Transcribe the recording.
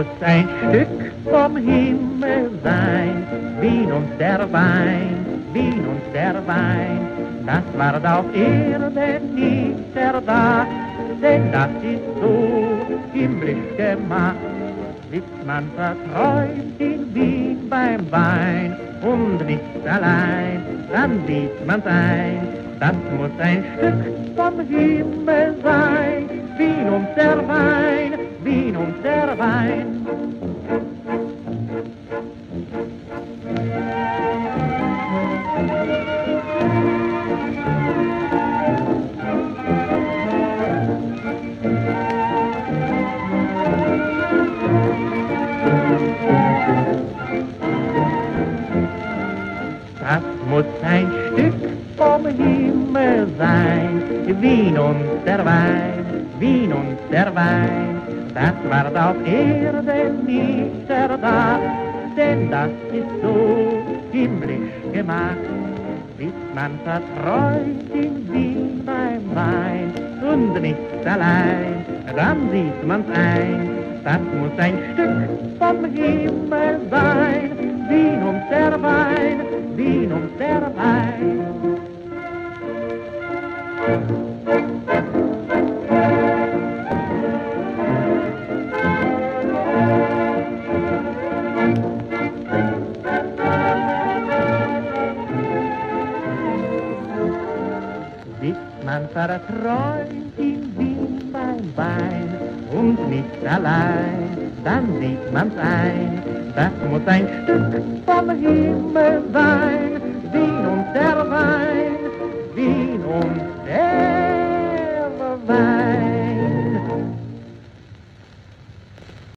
muss ein Stück vom Himmel sein, Wien und der Wein, Wien und der Wein. Das ward auf Erde nicht erdacht, denn das ist so himmlisch gemacht. Sitzt man verträumt in Wien beim Wein und nicht allein, dann sieht man's ein. Das muss ein Stück vom Himmel sein, Wien und der Wein, Wien und der Wein. Das muss ein Stück vom Himmel sein, Wien und der Wein, Wien und der Wein. Das ward auf Erde nicht erdacht, denn das ist so himmlisch gemacht. Sitzt man verträumt in Wien beim Wein und nicht allein, dann sieht man's ein. Das muss ein Stück vom Himmel sein, Wien und der Wein, Wien und der Wein. Sitzt man verträumt in Wien beim Wein und nicht allein, dann sieht man's ein. Das muss ein Stück vom Himmel sein, Wien und der Wein, Wien und der